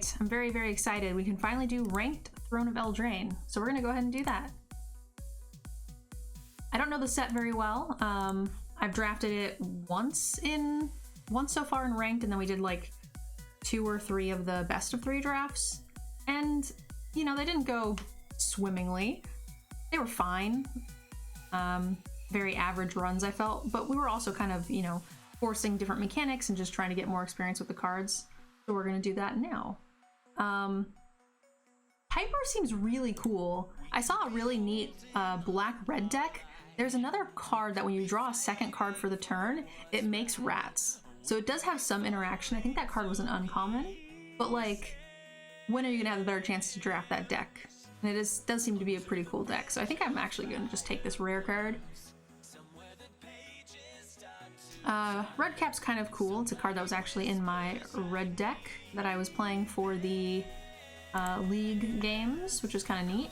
right, I'm very, very excited. We can finally do ranked Throne of Eldraine. So we're gonna go ahead and do that. I don't know the set very well. I've drafted it once so far in ranked, and then we did like 2 or 3 of the best of 3 drafts. And, you know, they didn't go swimmingly. They were fine. Very average runs, I felt, but we were also kind of, you know, forcing different mechanics and just trying to get more experience with the cards. So we're gonna do that now. Piper seems really cool. I saw a really neat black-red deck. There's another card that when you draw a second card for the turn, it makes rats. So it does have some interaction. I think that card was an uncommon, but like, when are you gonna have a better chance to draft that deck? And it does seem to be a pretty cool deck. So I think I'm actually gonna just take this rare card. Red Cap's kind of cool. It's a card that was actually in my red deck that I was playing for the League games, which is kind of neat.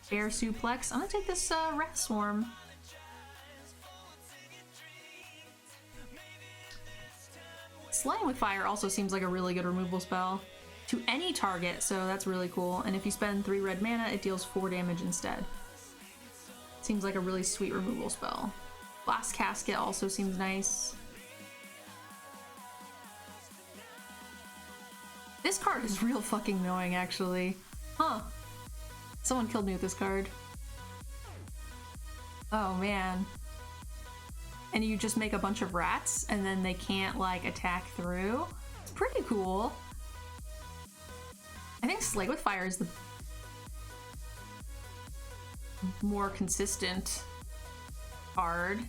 Bear Suplex. I'm gonna take this Rat Swarm. Slaying with Fire also seems like a really good removal spell to any target, so that's really cool. And if you spend 3 red mana, it deals 4 damage instead. Seems like a really sweet removal spell. Blast Casket also seems nice. This card is real fucking annoying, actually. Huh. Someone killed me with this card. Oh, man. And you just make a bunch of rats, and then they can't, like, attack through. It's pretty cool. I think Slay with Fire is the more consistent card.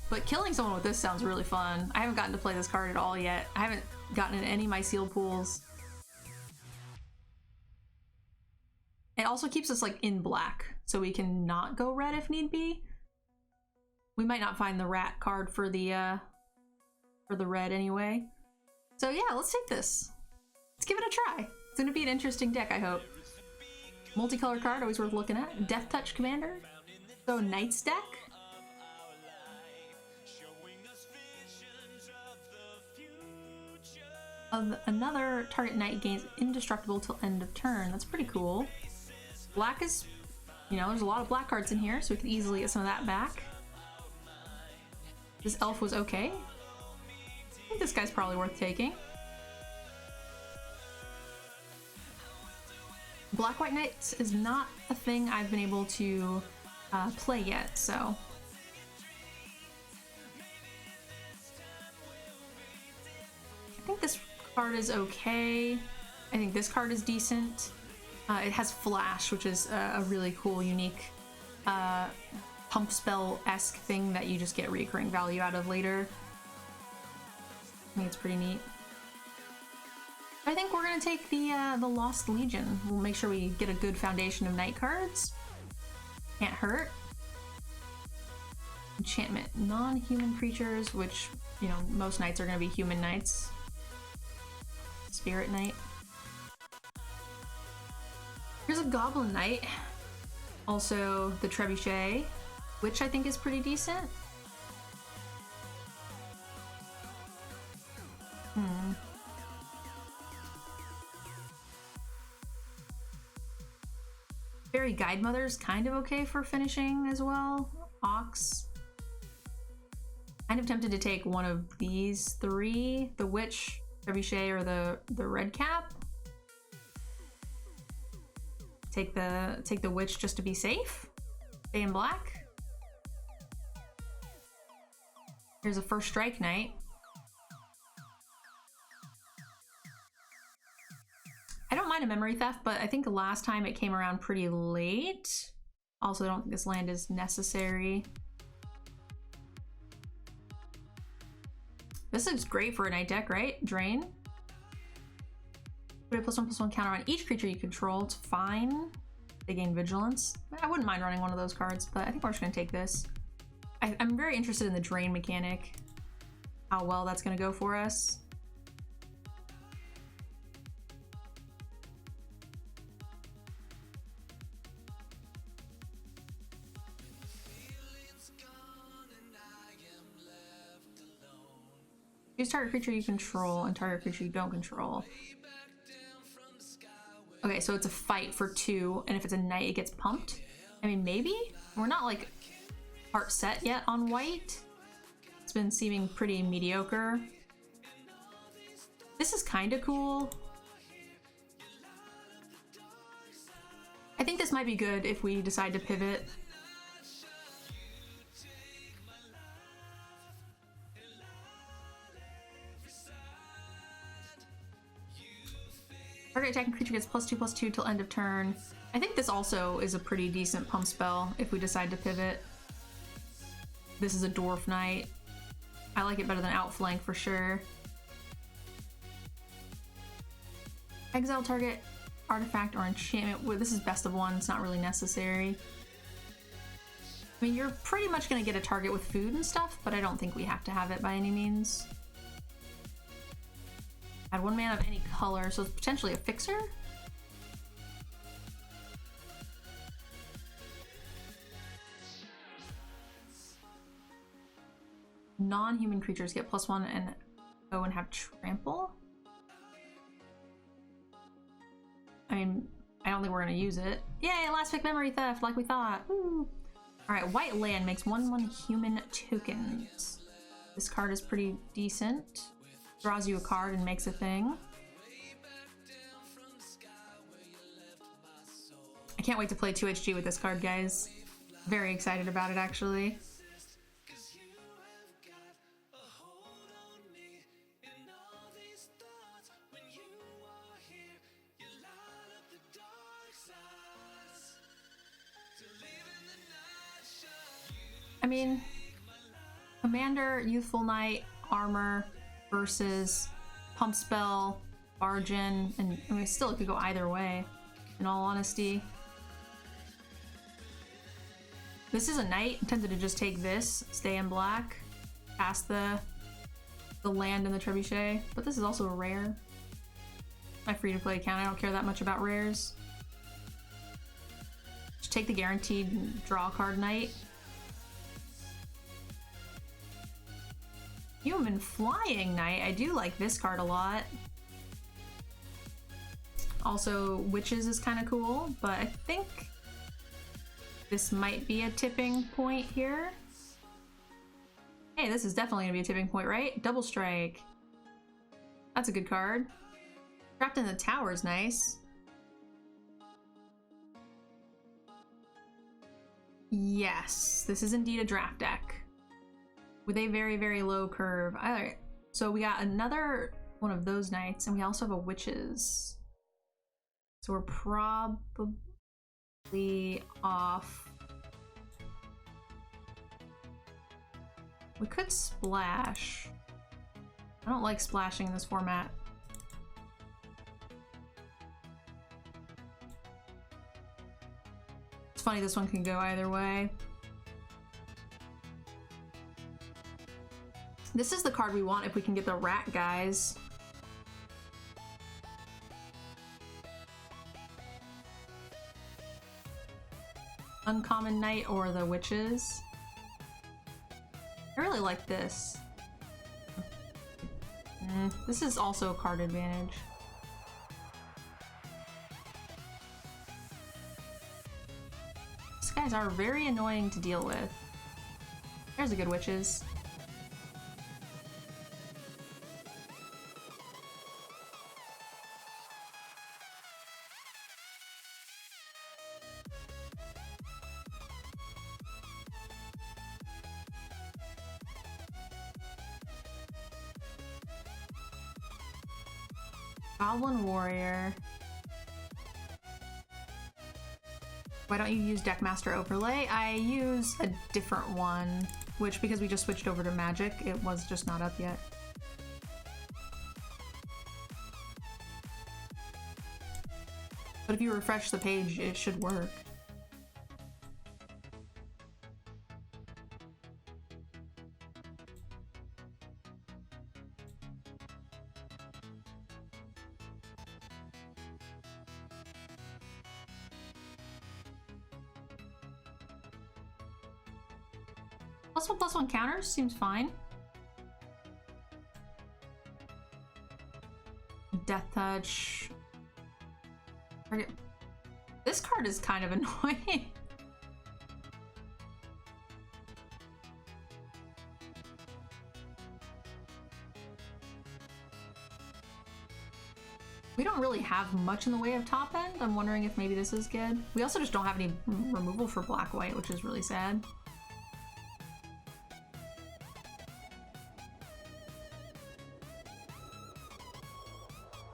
But killing someone with this sounds really fun. I haven't gotten to play this card at all yet. I haven't gotten in any of my sealed pools. It also keeps us like in black, so we can not go red if need be. We might not find the rat card for the red anyway. So yeah, let's take this. Let's give it a try. It's gonna be an interesting deck, I hope. Multicolor card, always worth looking at. Death Touch Commander. So Knight's deck. Another target knight gains indestructible till end of turn. That's pretty cool. Black is, you know, there's a lot of black cards in here, so we can easily get some of that back. This elf was okay. I think this guy's probably worth taking. Black White Knights is not a thing I've been able to play yet, so. I think this card is okay. I think this card is decent. It has Flash, which is a really cool, unique pump spell-esque thing that you just get recurring value out of later. I think it's pretty neat. I think we're gonna take the Lost Legion. We'll make sure we get a good foundation of knight cards. Can't hurt. Enchantment, non-human creatures, which, you know, most knights are gonna be human knights. Spirit Knight. Here's a Goblin Knight. Also the Trebuchet, which I think is pretty decent. Fairy Guide Mother's kind of okay for finishing as well. Ox. Kind of tempted to take one of these 3, the Witch, Trebuchet, or the Red Cap. Take the Witch just to be safe. Stay in black. Here's a First Strike Knight. I don't mind a Memory Theft, but I think the last time it came around pretty late. Also, I don't think this land is necessary. This is great for a Knight deck, right? Drain. Put a +1/+1 counter on each creature you control. It's fine. They gain Vigilance. I wouldn't mind running one of those cards, but I think we're just gonna take this. I'm very interested in the Drain mechanic. How well that's gonna go for us. Choose target creature you control and target creature you don't control. Okay, so it's a fight for 2, and if it's a knight, it gets pumped. I mean, maybe? We're not, like, part set yet on white. It's been seeming pretty mediocre. This is kind of cool. I think this might be good if we decide to pivot. Target attacking creature gets +2/+2 till end of turn. I think this also is a pretty decent pump spell if we decide to pivot. This is a Dwarf Knight. I like it better than Outflank for sure. Exile target artifact or enchantment. Well, this is best of 1, it's not really necessary. I mean, you're pretty much gonna get a target with food and stuff, but I don't think we have to have it by any means. Add 1 mana of any color, so it's potentially a fixer? Non-human creatures get +1 and go and have trample? I mean, I don't think we're gonna use it. Yay, last pick memory theft, like we thought. Woo! Alright, white land makes 1/1 human tokens. This card is pretty decent. Draws you a card and makes a thing. I can't wait to play 2HG with this card, guys. Very excited about it, actually. I mean, Commander, Youthful Knight, Armor versus Pump Spell, Bargain, and I mean, still it could go either way, in all honesty. This is a knight. I'm tempted to just take this, stay in black, pass the land and the trebuchet, but this is also a rare. My free-to-play account, I don't care that much about rares. Just take the guaranteed draw card knight. Human Flying Knight. I do like this card a lot. Also, Witches is kind of cool, but I think this might be a tipping point here. Hey, this is definitely gonna be a tipping point, right? Double Strike. That's a good card. Trapped in the Tower is nice. Yes, this is indeed a draft deck. With a very, very low curve. Alright, so we got another one of those knights, and we also have a Witches. So we're probably off. We could splash. I don't like splashing in this format. It's funny, this one can go either way. This is the card we want if we can get the rat guys. Uncommon Knight or the Witches. I really like this. This is also a card advantage. These guys are very annoying to deal with. There's a good Witches. Goblin Warrior. Why don't you use Deckmaster Overlay? I use a different one, which because we just switched over to Magic, it was just not up yet. But if you refresh the page, it should work. +1/+1 counters seems fine. Death Touch. This card is kind of annoying. We don't really have much in the way of top end. I'm wondering if maybe this is good. We also just don't have any removal for black-white, which is really sad.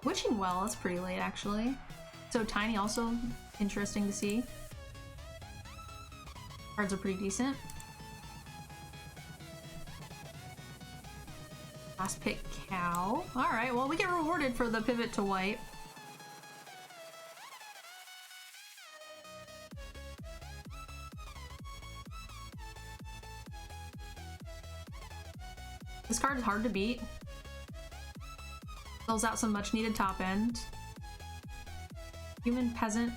Witching Well, that's pretty late actually. So Tiny, also interesting to see. Cards are pretty decent. Last pick Cow. Alright, well we get rewarded for the pivot to white. This card is hard to beat. Fills out some much needed top end. Human Peasant.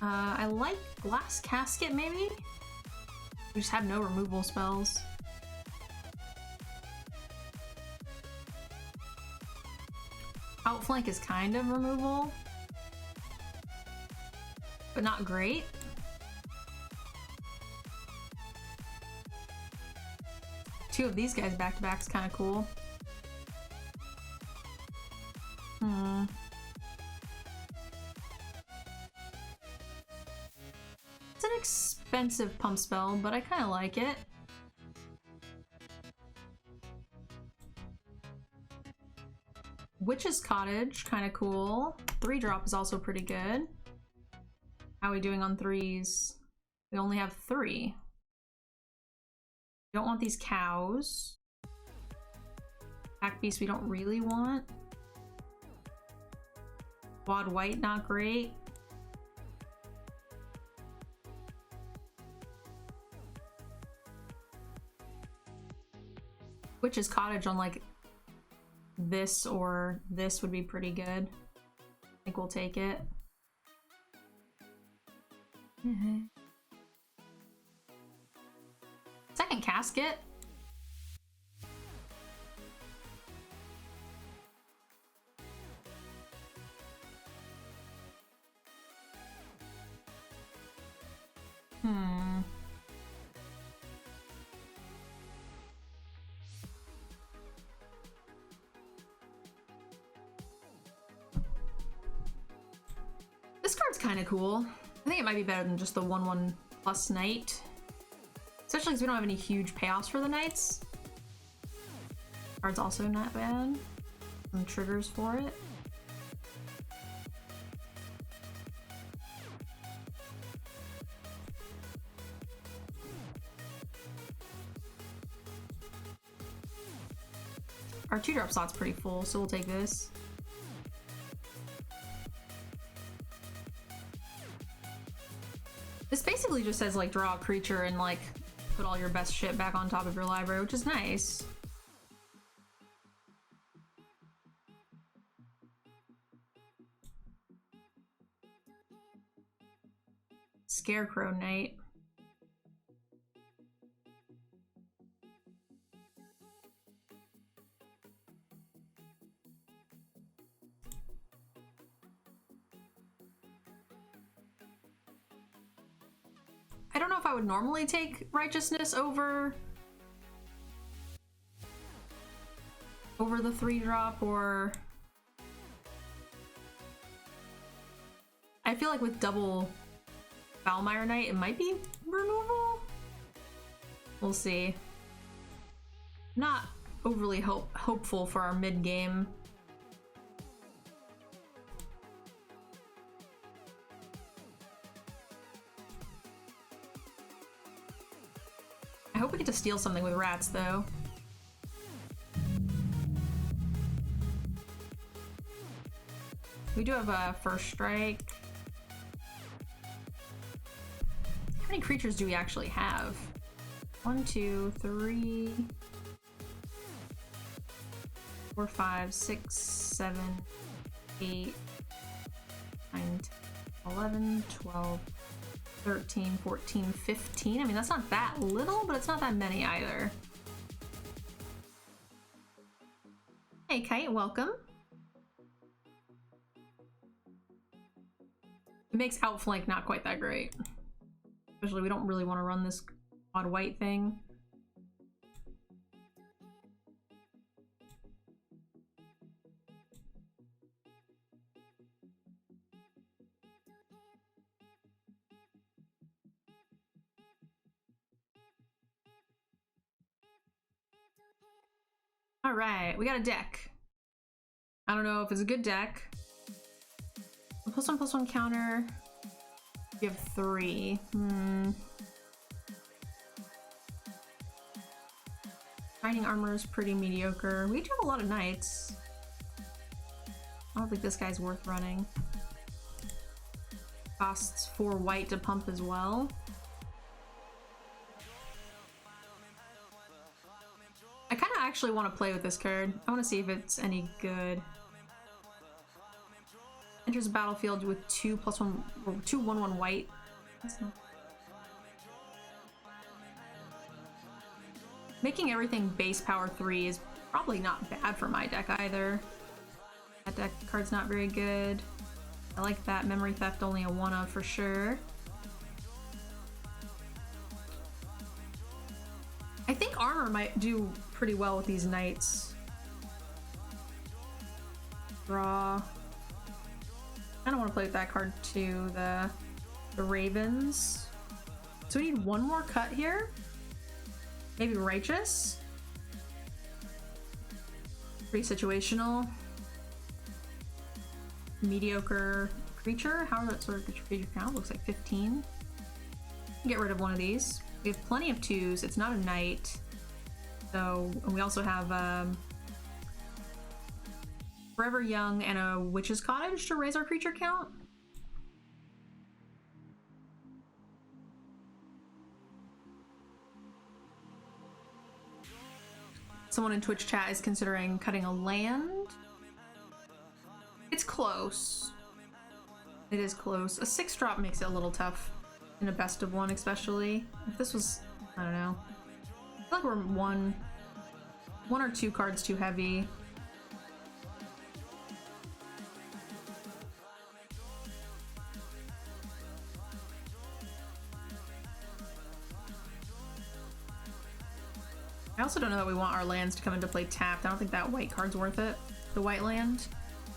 I like Glass Casket maybe? We just have no removal spells. Outflank is kind of removal, but not great. Two of these guys back to back is kind of cool. It's an expensive pump spell, but I kind of like it. Witch's Cottage, kind of cool. 3-drop is also pretty good. How are we doing on 3s? We only have 3. We don't want these cows. Pack Beast we don't really want. Quad White, not great. Witch's Cottage on like this or this would be pretty good. I think we'll take it. Second casket. This card's kind of cool. I think it might be better than just the 1/1 plus knight. Especially because we don't have any huge payoffs for the knights. Card's also not bad. Some triggers for it. Our 2-drop slot's pretty full, so we'll take this. This basically just says like draw a creature and like put all your best shit back on top of your library, which is nice. Scarecrow Knight. I don't know if I would normally take Righteousness over the 3-drop, or I feel like with double Foulmire Knight it might be removal. We'll see. Not overly hopeful for our mid game. I hope we get to steal something with rats, though. We do have a first strike. How many creatures do we actually have? 1, 2, 3, 4, 5, 6, 7, 8, 9, 11, 12, 13, 14, 15. I mean, that's not that little, but it's not that many either. Hey, Kite, welcome. It makes outflank not quite that great. Especially we don't really want to run this odd white thing. All right, we got a deck. I don't know if it's a good deck. +1/+1 counter. You have 3. Fighting armor is pretty mediocre. We do have a lot of knights. I don't think this guy's worth running. Costs 4 white to pump as well. I kind of actually want to play with this card. I want to see if it's any good. Enters the battlefield with 2 +1 or 2 1/1 white. That's not... Making everything base power 3 is probably not bad for my deck either. That deck card's not very good. I like that. Memory Theft only a 1/of for sure. I think armor might do pretty well with these knights. Draw. I don't want to play with that card too. The ravens. So we need one more cut here. Maybe righteous. Pretty situational. Mediocre creature. How that sort of creature count? Looks like 15. Get rid of one of these. We have plenty of 2s. It's not a knight. So we also have Forever Young and a Witch's Cottage to raise our creature count. Someone in Twitch chat is considering cutting a land. It's close. It is close. A 6-drop makes it a little tough in a best of 1 especially. If this was, I don't know. I feel like we're one or 2 cards too heavy. I also don't know that we want our lands to come into play tapped. I don't think that white card's worth it. The white land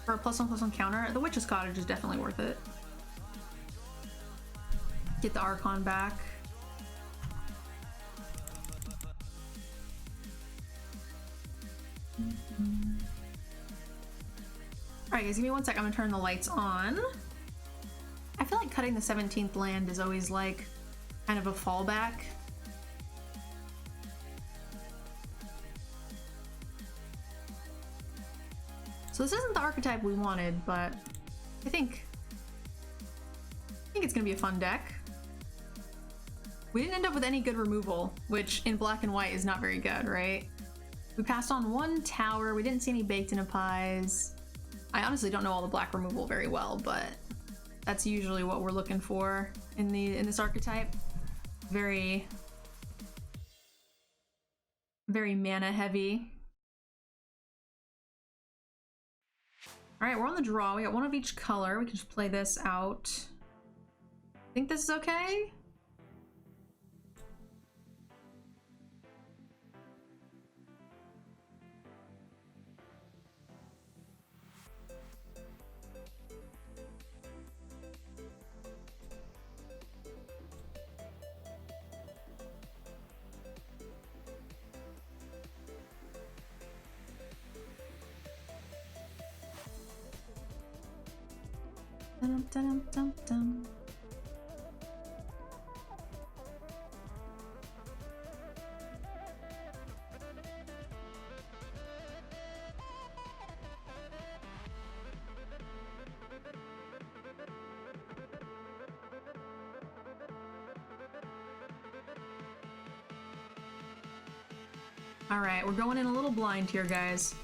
for a +1/+1 counter. The Witch's Cottage is definitely worth it. Get the Archon back. Alright guys, give me 1 sec. I'm gonna turn the lights on. I feel like cutting the 17th land is always like kind of a fallback. So this isn't the archetype we wanted, but I think it's gonna be a fun deck. We didn't end up with any good removal, which in black and white is not very good, right? We passed on 1 tower. We didn't see any baked in pies. I honestly don't know all the black removal very well, but that's usually what we're looking for in this archetype. Very mana heavy. All right, we're on the draw. We got 1 of each color. We can just play this out. Think this is okay? Dum, dum, dum, dum. All right, we're going in a little blind here, guys.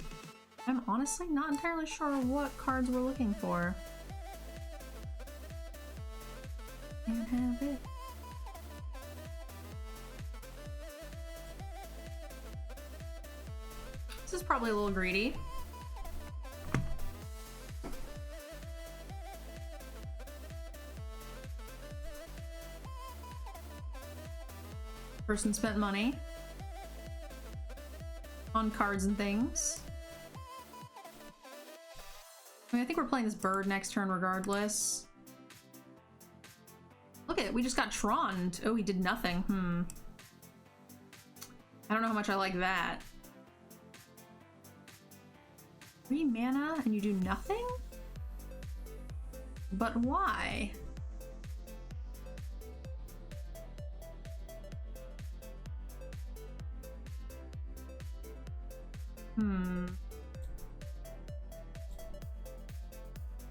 I'm honestly not entirely sure what cards we're looking for. Can't have it. This is probably a little greedy. Person spent money on cards and things. I mean, I think we're playing this bird next turn regardless. Look at it, we just got Troned. Oh, he did nothing. I don't know how much I like that. 3 mana and you do nothing? But why?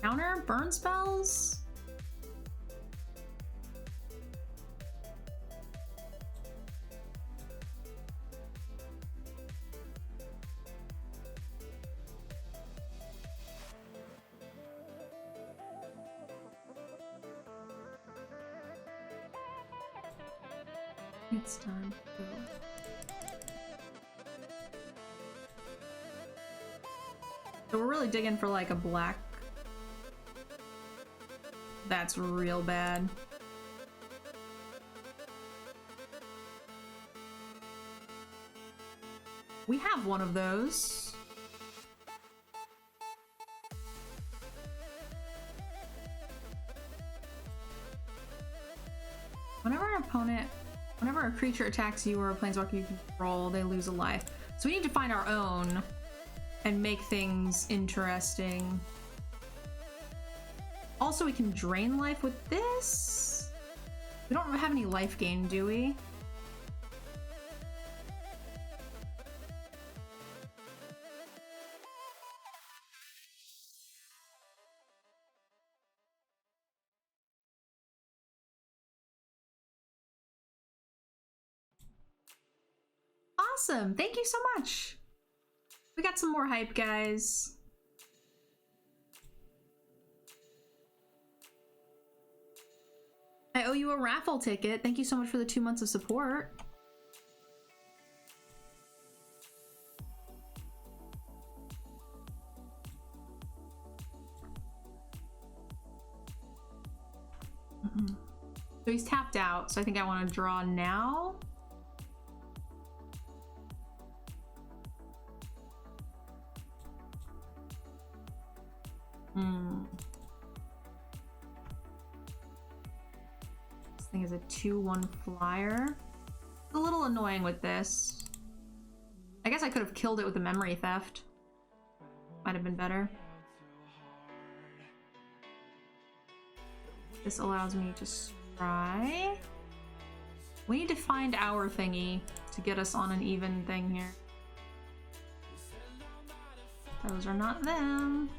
Counter? Burn spells? It's time to go. So we're really digging for like a black. That's real bad. We have one of those. Whenever a creature attacks you or a planeswalker you control, they lose a life. So we need to find our own and make things interesting. Also, we can drain life with this. We don't have any life gain, do we? Awesome! Thank you so much! We got some more hype, guys. I owe you a raffle ticket. Thank you so much for the 2 months of support. So he's tapped out, so I think I want to draw now. This thing is a 2/1 flyer. It's a little annoying with this. I guess I could have killed it with a memory theft. Might have been better. This allows me to scry. We need to find our thingy to get us on an even thing here. Those are not them.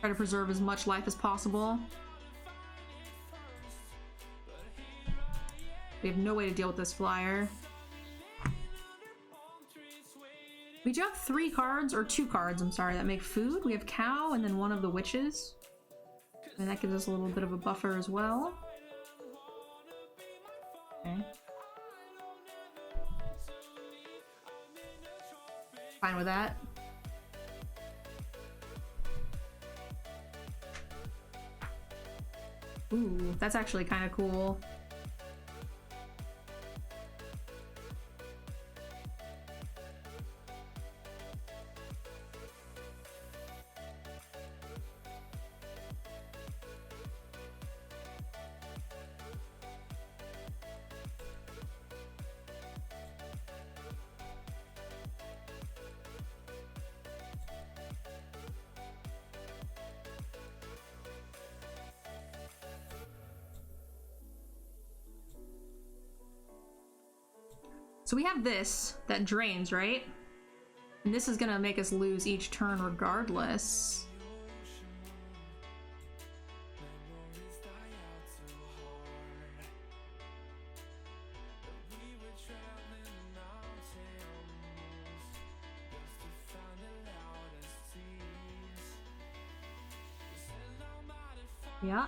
Try to preserve as much life as possible. We have no way to deal with this flyer. We do have 3 cards, or 2 cards, I'm sorry, that make food. We have cow and then one of the witches. And that gives us a little bit of a buffer as well. Okay. Fine with that. Ooh, that's actually kind of cool. So we have this that drains, right? And this is gonna make us lose each turn regardless. Yeah.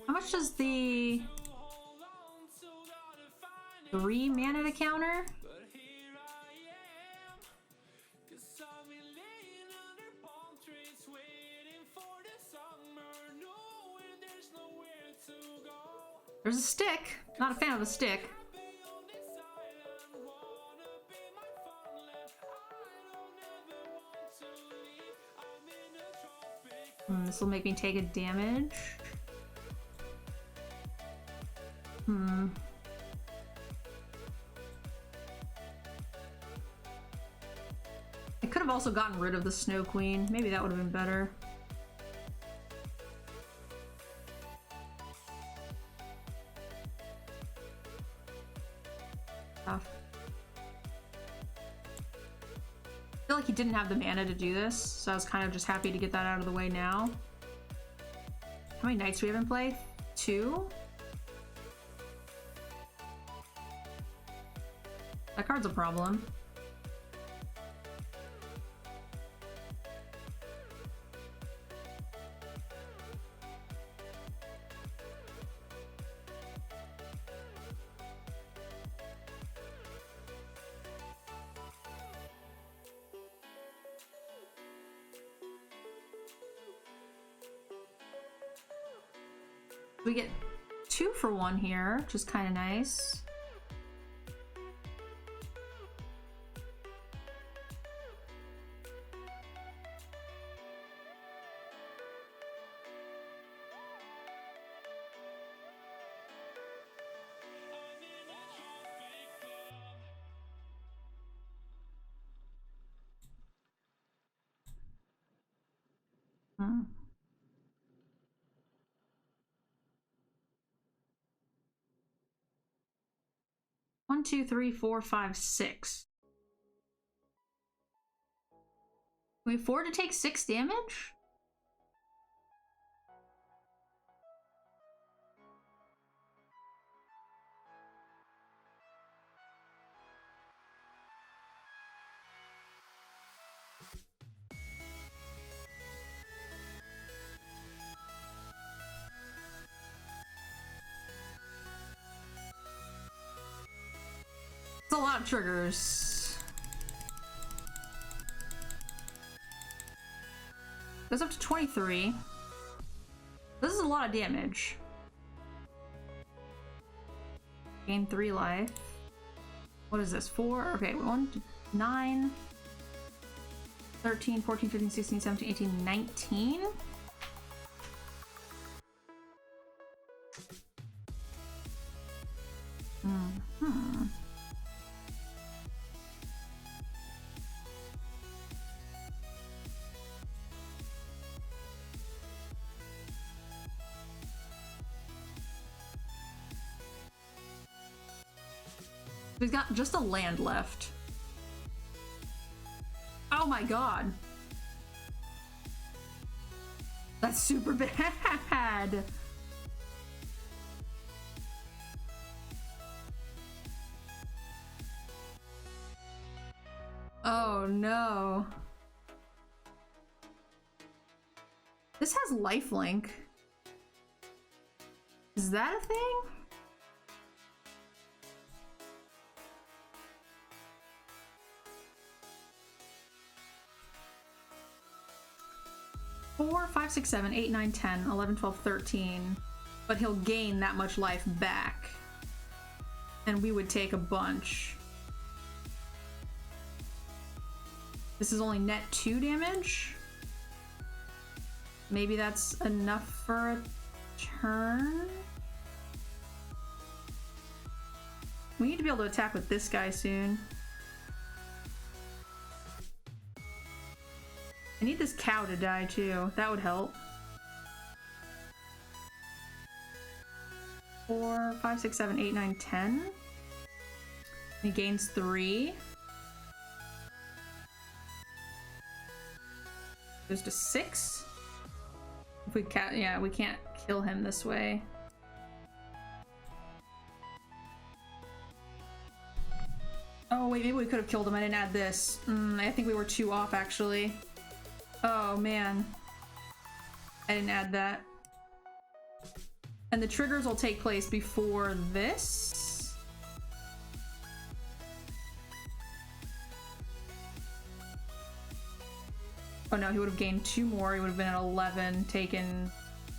How much does the 3 mana to counter? There's a stick. Not a fan of a stick. This will make me take a damage. I could have also gotten rid of the Snow Queen. Maybe that would have been better. I feel like he didn't have the mana to do this, so I was kind of just happy to get that out of the way now. How many knights do we have in play? 2? That card's a problem. We get 2 for 1 here, which is kind of nice. One, two, three, four, five, 6. Can we afford to take 6 damage? It's a lot of triggers. Goes up to 23. This is a lot of damage. Gain 3 life. What is this? 4? Okay, 1, 9, 13, 14, 15, 16, 17, 18, 19. We've got just a land left. Oh my god. That's super bad. Oh no. This has lifelink. Is that a thing? Four, 5, 6, 7, 8, 9, 10, 11, 12, 13. But he'll gain that much life back. And we would take a bunch. This is only net 2 damage. Maybe that's enough for a turn? We need to be able to attack with this guy soon. I need this cow to die too. That would help. 4, 5, 6, 7, 8, 9, 10. He gains 3. Goes to 6. If we can't, yeah, we can't kill him this way. Oh wait, maybe we could have killed him. I didn't add this. I think we were 2 off actually. Oh man, I didn't add that. And the triggers will take place before this. Oh no, he would have gained 2 more. He would have been at 11, taken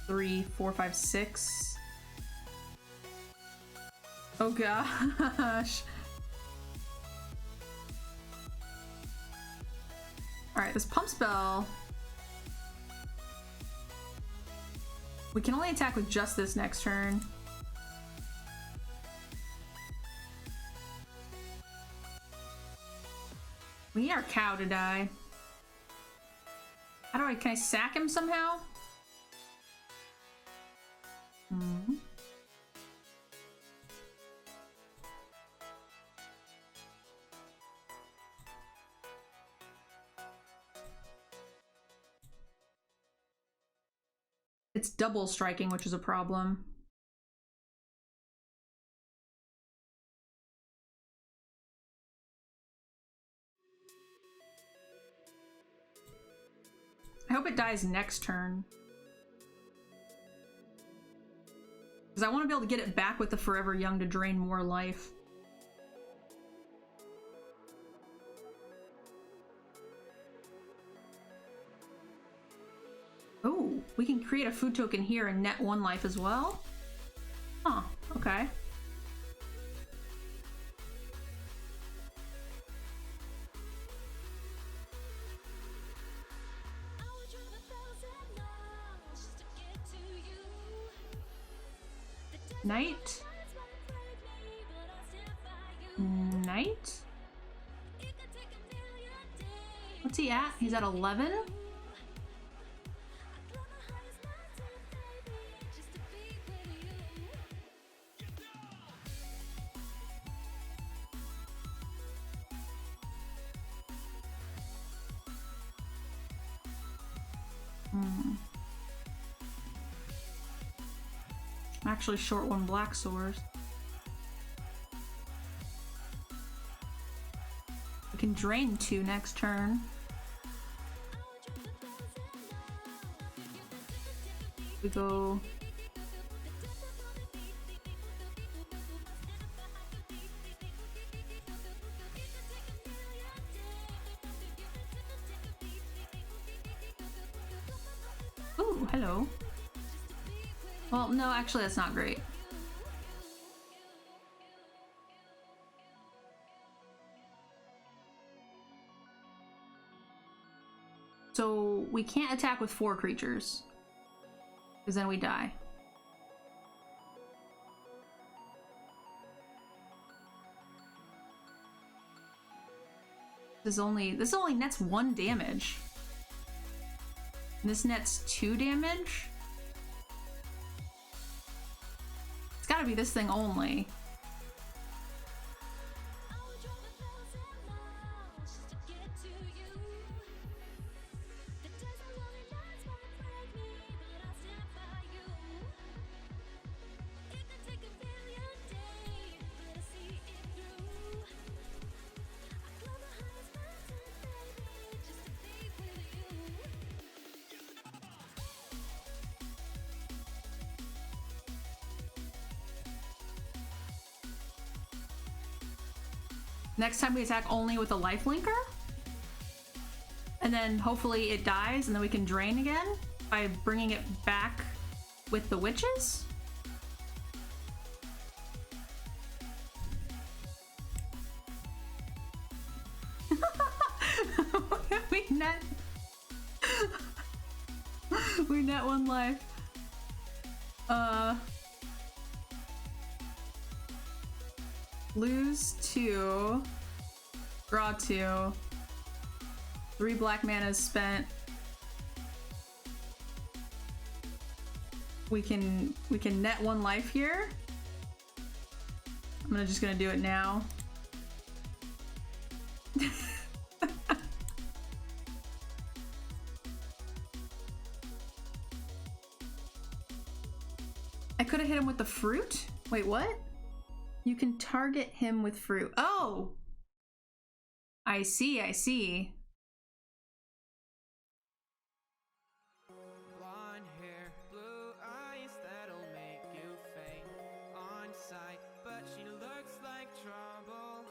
3, 4, 5, 6. Oh gosh. Alright, this pump spell. We can only attack with just this next turn. We need our cow to die. How do I, can I sack him somehow? Hmm. It's double striking, which is a problem. I hope it dies next turn. Because I want to be able to get it back with the Forever Young to drain more life. Oh, we can create a food token here and net 1 life as well? Huh, okay. Knight? Knight? What's he at? He's at 11? I'm actually short 1 black source. We can drain 2 next turn. We go... Ooh, hello. Well, no, actually that's not great. So we can't attack with 4 creatures, because then we die. This only nets 1 damage. And this nets 2 damage. It's gotta be this thing only. Next time we attack only with a life linker. And then hopefully it dies and then we can drain again by bringing it back with the witches. we net 1 life. Lose 2, draw 2, 3 black mana is spent. We can net 1 life here. I'm just gonna do it now. I could have hit him with the fruit. Wait, what? You can target him with fruit. Oh! I see, I see. Blonde hair, blue eyes that'll make you faint on sight, but she looks like trouble.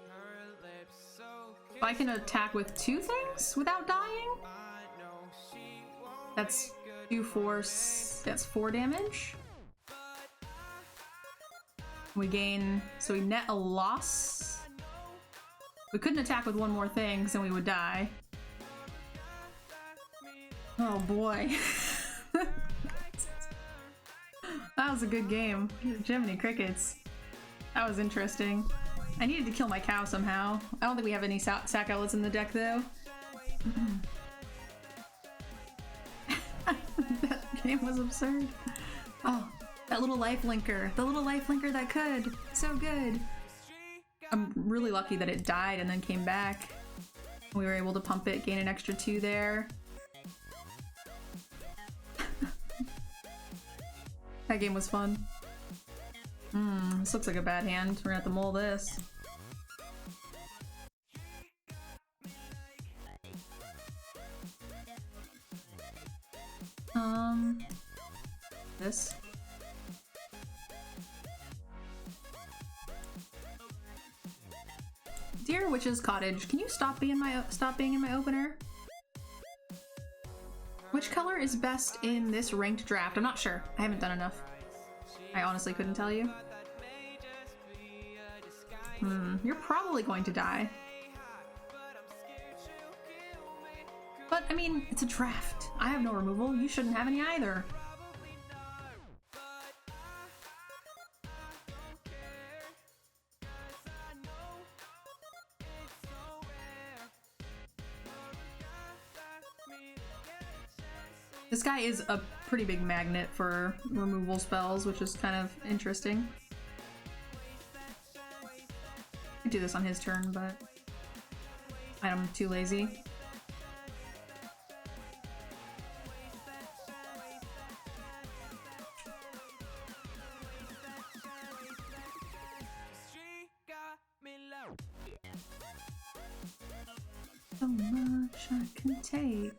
Her lips so If I can attack with 2 things without dying? That's 2 force. That's 4 damage. We gain, so we net a loss. We couldn't attack with one more thing because then we would die. Oh boy. That was a good game. Jiminy Crickets. That was interesting. I needed to kill my cow somehow. I don't think we have any sack outlets in the deck though. That game was absurd. Oh, that little life linker. The little life linker that could. So good. I'm really lucky that it died and then came back. We were able to pump it, gain an extra 2 there. That game was fun. This looks like a bad hand. We're gonna have to mull this. This. Dear Witch's Cottage, can you stop being in my opener? Which color is best in this ranked draft? I'm not sure. I haven't done enough. I honestly couldn't tell you. You're probably going to die. But, I mean, it's a draft. I have no removal. You shouldn't have any either. This guy is a pretty big magnet for removal spells, which is kind of interesting. I could do this on his turn, but I'm too lazy. So much I can take.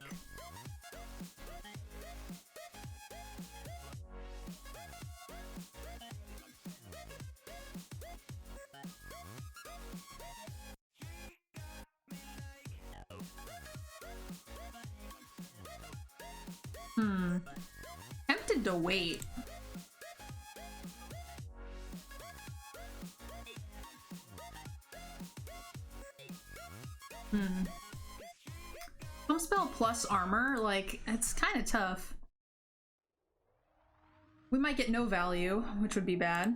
Tempted to wait. Pump spell plus armor, like, it's kind of tough. We might get no value, which would be bad.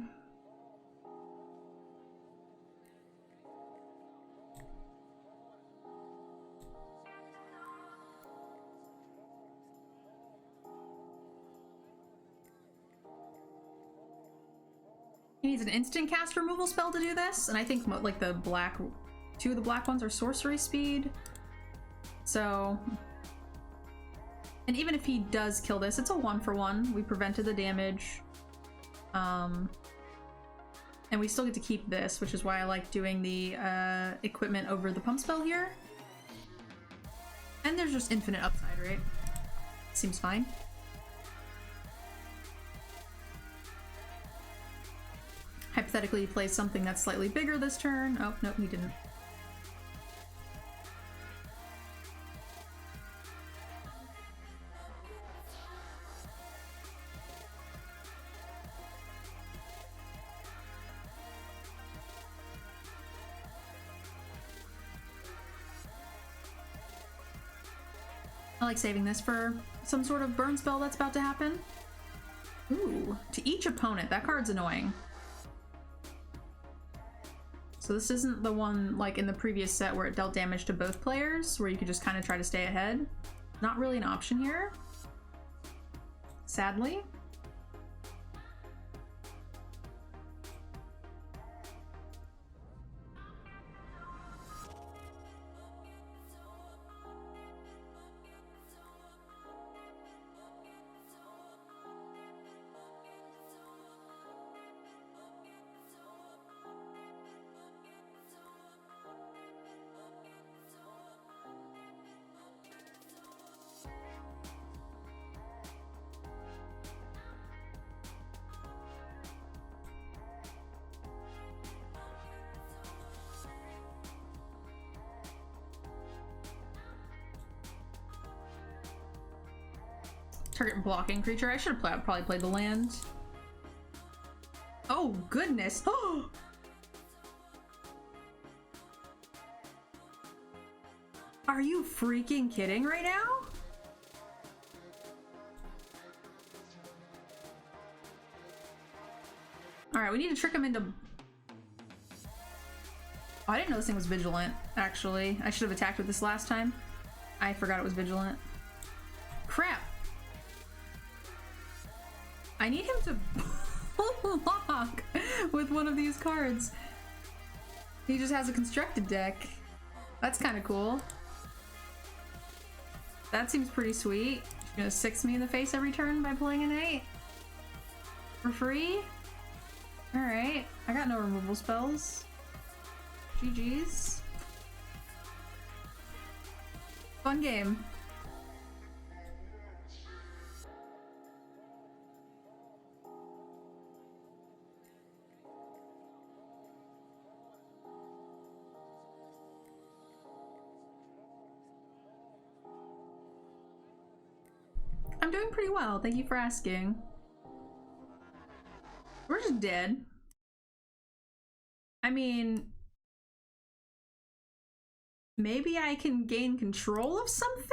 He needs an instant cast removal spell to do this, and I think like the black, 2 of the black ones are sorcery speed. So, and even if he does kill this, it's a 1-for-1. We prevented the damage, and we still get to keep this, which is why I like doing the equipment over the pump spell here. And there's just infinite upside, right? Seems fine. Hypothetically, he plays something that's slightly bigger this turn. Oh, no, he didn't. I like saving this for some sort of burn spell that's about to happen. Ooh, to each opponent. That card's annoying. So this isn't the one like in the previous set where it dealt damage to both players, where you could just kind of try to stay ahead. Not really an option here, sadly. Target blocking creature. I should have probably played the land. Oh, goodness. Oh! Are you freaking kidding right now? Alright, we need to trick him into... Oh, I didn't know this thing was vigilant, actually. I should have attacked with this last time. I forgot it was vigilant. Crap! I need him to block with one of these cards. He just has a constructed deck. That's kind of cool. That seems pretty sweet. She's gonna 6 me in the face every turn by playing a knight? For free? Alright. I got no removal spells. GG's. Fun game. I'm doing pretty well, thank you for asking. We're just dead. I mean... maybe I can gain control of something?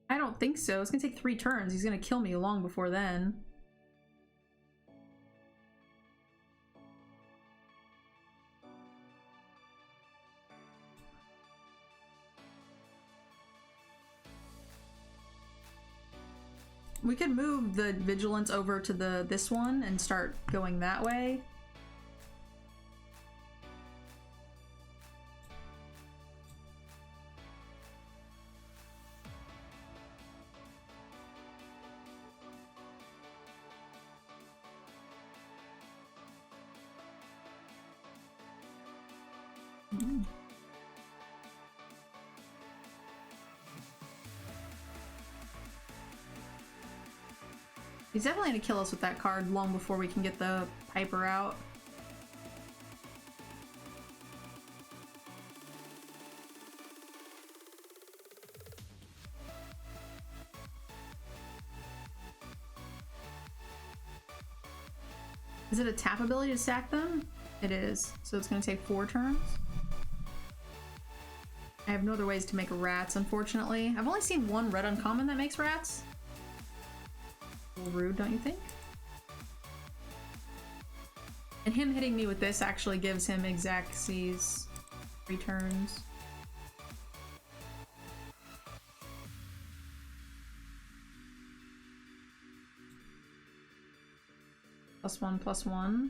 I don't think so. It's gonna take 3 turns. He's gonna kill me long before then. We could move the vigilance over to this one and start going that way. He's definitely gonna kill us with that card long before we can get the Piper out. Is it a tap ability to sack them? It is. So it's gonna take 4 turns. I have no other ways to make rats, unfortunately. I've only seen 1 red uncommon that makes rats. A little rude, don't you think? And him hitting me with this actually gives him exact C's returns. +1/+1.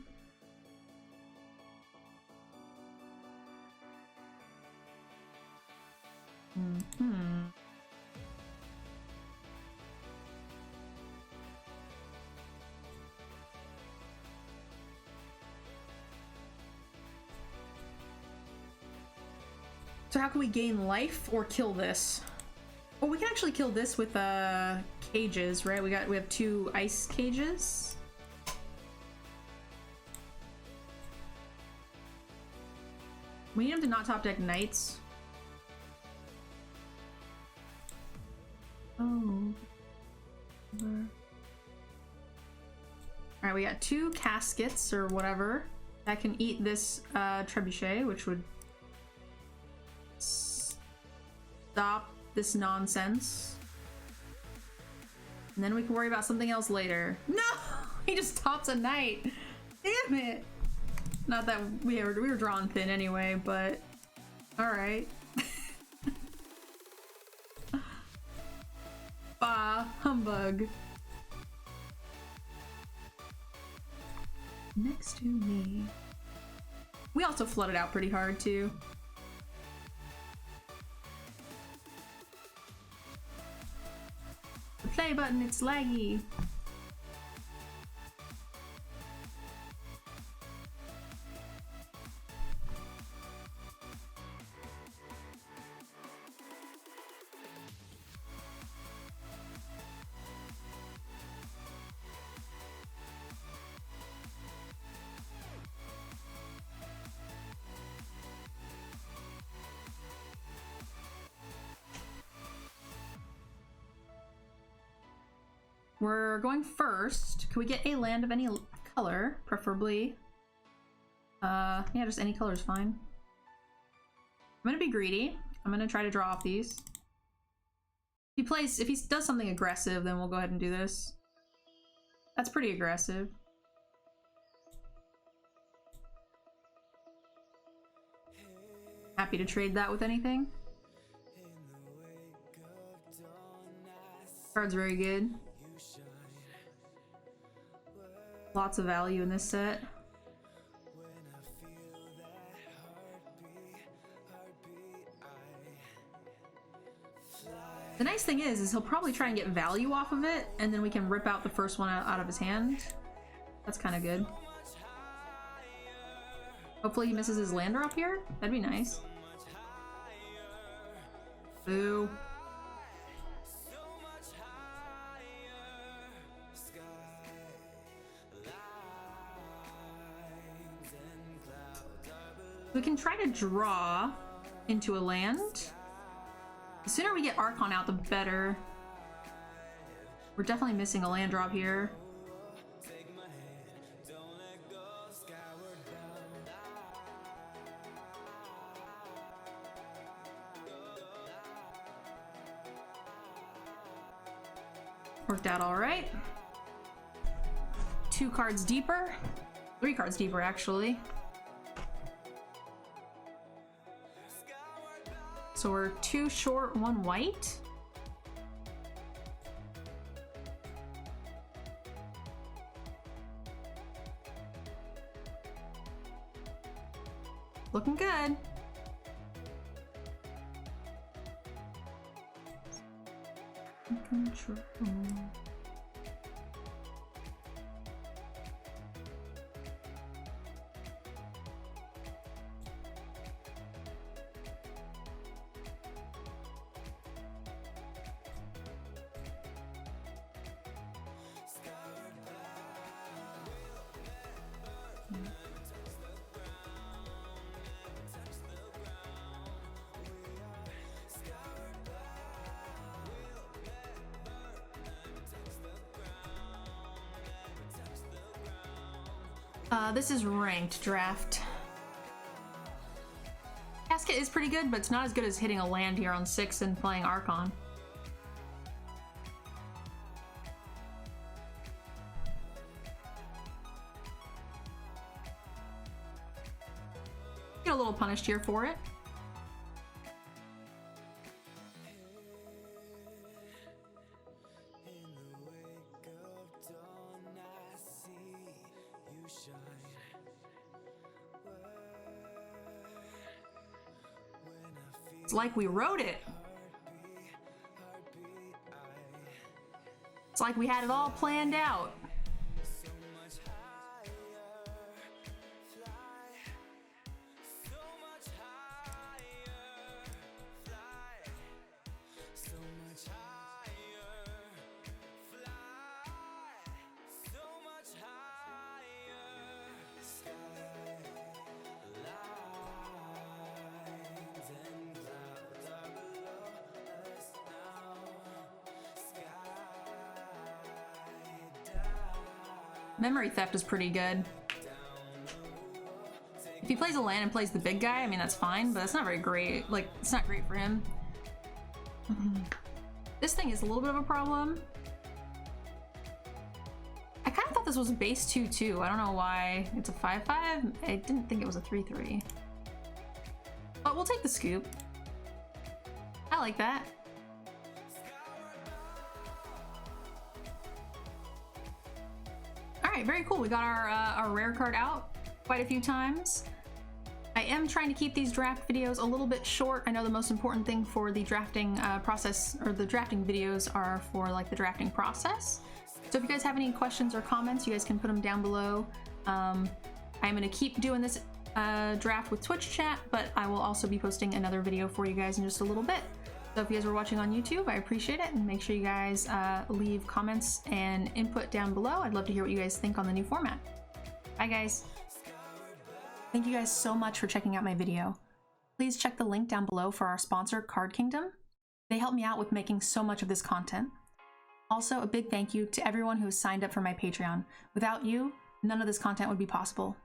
So how can we gain life or kill this? Oh, we can actually kill this with cages, right? We have 2 ice cages. We need him to not top deck knights. Oh. Alright, we got 2 caskets or whatever that can eat this trebuchet, which would stop this nonsense. And then we can worry about something else later. No! He just tops a knight! Damn it! Not that we were drawn thin anyway, but alright. Bah, humbug. Next to me. We also flooded out pretty hard too. The play button, it's laggy. we're going first. Can we get a land of any color, preferably? Yeah, just any color is fine. I'm gonna be greedy. I'm gonna try to draw off these. If he does something aggressive, then we'll go ahead and do this. That's pretty aggressive. Happy to trade that with anything. Card's very good. Lots of value in this set. The nice thing is he'll probably try and get value off of it, and then we can rip out the first one out of his hand. That's kind of good. Hopefully he misses his land drop here. That'd be nice. Boo. We can try to draw into a land. The sooner we get Archon out, the better. We're definitely missing a land drop here. Worked out all right. 2 cards deeper. 3 cards deeper, actually. So we're 2 short, 1 white. Looking good. Control. This is ranked draft. Casket is pretty good, but it's not as good as hitting a land here on 6 and playing Archon. Get a little punished here for it. It's like we wrote it. It's like we had it all planned out. Memory Theft is pretty good. If he plays a land and plays the big guy, I mean, that's fine, but that's not very great. Like, it's not great for him. This thing is a little bit of a problem. I kind of thought this was a base 2/2. I don't know why it's a 5/5. I didn't think it was a 3/3. But we'll take the scoop. I like that. Alright, very cool. We got our rare card out quite a few times. I am trying to keep these draft videos a little bit short. I know the most important thing for the drafting process, or the drafting videos, are for like the drafting process. So if you guys have any questions or comments, you guys can put them down below. I'm going to keep doing this draft with Twitch chat, but I will also be posting another video for you guys in just a little bit. So if you guys are watching on YouTube, I appreciate it, and make sure you guys leave comments and input down below. I'd love to hear what you guys think on the new format. Bye guys. Thank you guys so much for checking out my video. Please check the link down below for our sponsor, Card Kingdom. They help me out with making so much of this content. Also, a big thank you to everyone who has signed up for my Patreon. Without you, none of this content would be possible.